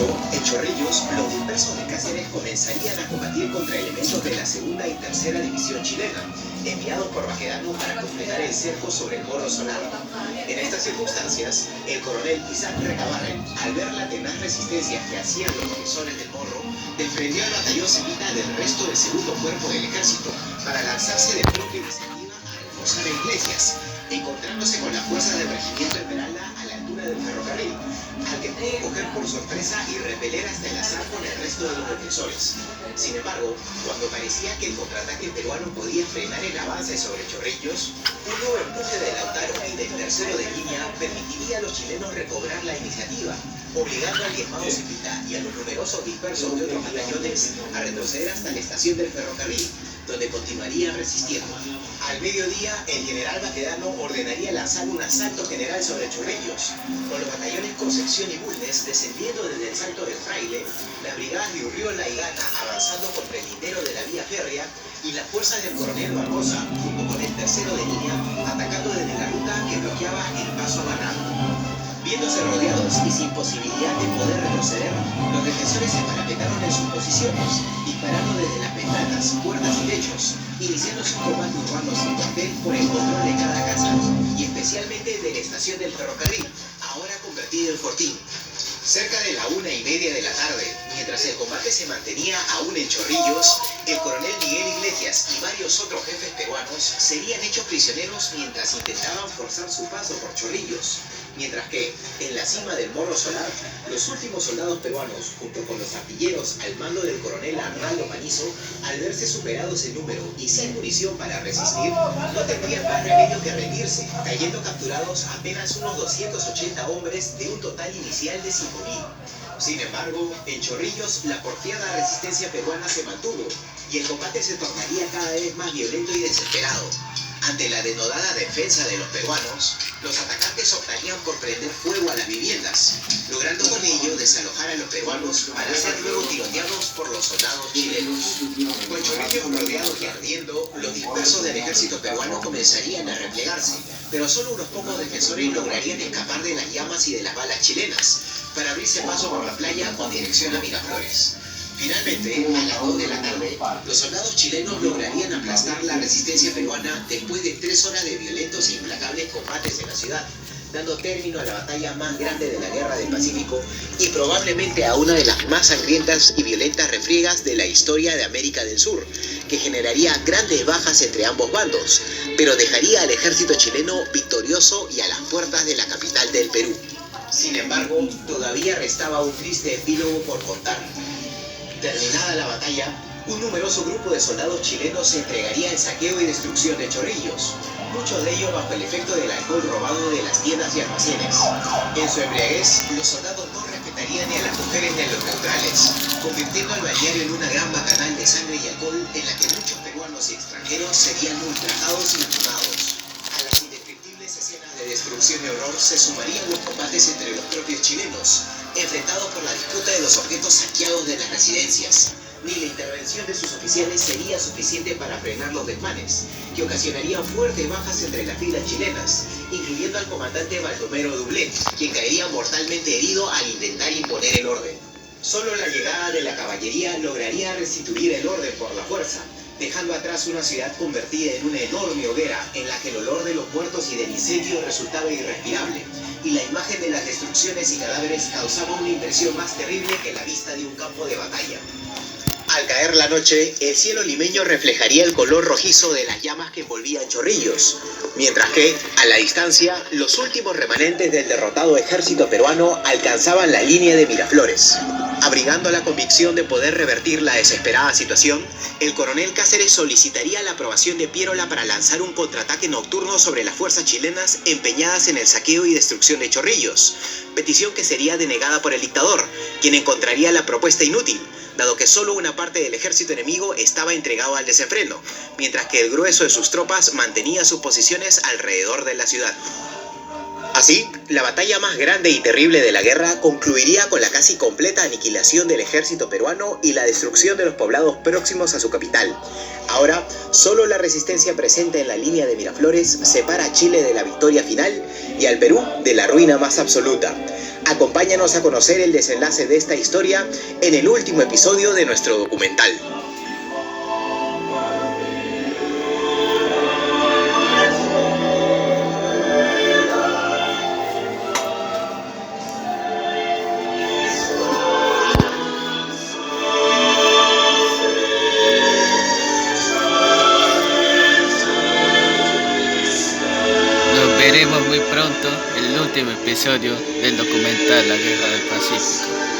agosto, en Chorrillos, los dispersos de Cáceres comenzarían a combatir contra elementos de la segunda y tercera división chilena, enviados por Baquedano para completar el cerco sobre el Morro Solar. En estas circunstancias, el coronel Isaac Recabarren, al ver la tenaz resistencia que hacían los defensores del Morro, defendió al batallón Semita del resto del segundo cuerpo del ejército para lanzarse de propia iniciativa a reforzar a Iglesias, encontrándose con la fuerza del regimiento Esmeralda a la altura del ferrocarril, al que pudo coger por sorpresa y repeler hasta enlazar con el resto de los defensores. Sin embargo, cuando parecía que el contraataque peruano podía frenar el avance sobre Chorrillos, un nuevo empuje de Lautaro y del tercero de línea permitiría a los chilenos recobrar la iniciativa, obligando al diezmado Cepita y a los numerosos dispersos de otros batallones a retroceder hasta la estación del ferrocarril, donde continuarían resistiendo. Al mediodía, el general Baquedano ordenaría lanzar un asalto general sobre Chorrillos, con los batallones Concepción y Bulnes descendiendo desde el Salto del Fraile, las brigadas de Urriola y Gana avanzando contra el lindero de la vía férrea y las fuerzas del coronel Barbosa, junto con el tercero de línea, atacando desde la ruta que bloqueaba el paso a Banano. Viéndose rodeados y sin posibilidad de poder retroceder, los defensores se parapetaron en sus posiciones, disparando desde las ventanas, puertas y techos, iniciándose un combate urbano sin cuartel por el control de cada casa, y especialmente de la estación del ferrocarril, ahora convertida en fortín. Cerca de la 1:30 de la tarde, mientras el combate se mantenía aún en Chorrillos, el coronel Miguel Iglesias y varios otros jefes peruanos serían hechos prisioneros mientras intentaban forzar su paso por Chorrillos, mientras que, en la cima del Morro Solar, los últimos soldados peruanos, junto con los artilleros al mando del coronel Arnaldo Panizo, al verse superados en número y sin munición para resistir, no tendrían más remedio que rendirse, cayendo capturados apenas unos 280 hombres de un total inicial de 5.000. Sin embargo, en Chorrillos la porfiada resistencia peruana se mantuvo y el combate se tornaría cada vez más violento y desesperado. Ante la denodada defensa de los peruanos, los atacantes optarían por prender fuego a las viviendas, logrando con ello desalojar a los peruanos para ser luego tiroteados por los soldados chilenos. Con Chorrillos rodeados y ardiendo, los dispersos del ejército peruano comenzarían a replegarse, pero solo unos pocos defensores lograrían escapar de las llamas y de las balas chilenas, para abrirse paso por la playa con dirección a Miraflores. Finalmente, a las 2 de la tarde, los soldados chilenos lograrían aplastar la resistencia peruana después de 3 horas de violentos e implacables combates en la ciudad, dando término a la batalla más grande de la Guerra del Pacífico y probablemente a una de las más sangrientas y violentas refriegas de la historia de América del Sur, que generaría grandes bajas entre ambos bandos, pero dejaría al ejército chileno victorioso y a las puertas de la capital del Perú. Sin embargo, todavía restaba un triste epílogo por contar. Terminada la batalla, un numeroso grupo de soldados chilenos se entregaría el saqueo y destrucción de Chorrillos, muchos de ellos bajo el efecto del alcohol robado de las tiendas y almacenes. En su embriaguez, los soldados no respetarían ni a las mujeres ni a los neutrales, convirtiendo al balneario en una gran bacanal de sangre y alcohol en la que muchos peruanos y extranjeros serían ultrajados y quemados. A las indescriptibles escenas de destrucción y horror se sumarían los combates entre los propios chilenos, enfrentados por la disputa de los objetos saqueados de las residencias. Ni la intervención de sus oficiales sería suficiente para frenar los desmanes, que ocasionarían fuertes bajas entre las filas chilenas, incluyendo al comandante Baldomero Dublé, quien caería mortalmente herido al intentar imponer el orden. Solo la llegada de la caballería lograría restituir el orden por la fuerza, dejando atrás una ciudad convertida en una enorme hoguera en la que el olor de los muertos y del incendio resultaba irrespirable, y la imagen de las destrucciones y cadáveres causaba una impresión más terrible que la vista de un campo de batalla. Al caer la noche, el cielo limeño reflejaría el color rojizo de las llamas que envolvían Chorrillos, mientras que, a la distancia, los últimos remanentes del derrotado ejército peruano alcanzaban la línea de Miraflores. Abrigando la convicción de poder revertir la desesperada situación, el coronel Cáceres solicitaría la aprobación de Pierola para lanzar un contraataque nocturno sobre las fuerzas chilenas empeñadas en el saqueo y destrucción de Chorrillos, petición que sería denegada por el dictador, quien encontraría la propuesta inútil, dado que solo una parte del ejército enemigo estaba entregado al desenfreno, mientras que el grueso de sus tropas mantenía sus posiciones alrededor de la ciudad. Así, la batalla más grande y terrible de la guerra concluiría con la casi completa aniquilación del ejército peruano y la destrucción de los poblados próximos a su capital. Ahora, solo la resistencia presente en la línea de Miraflores separa a Chile de la victoria final y al Perú de la ruina más absoluta. Acompáñanos a conocer el desenlace de esta historia en el último episodio de nuestro documental. Nos veremos muy pronto en el último episodio del documental La Guerra del Pacífico.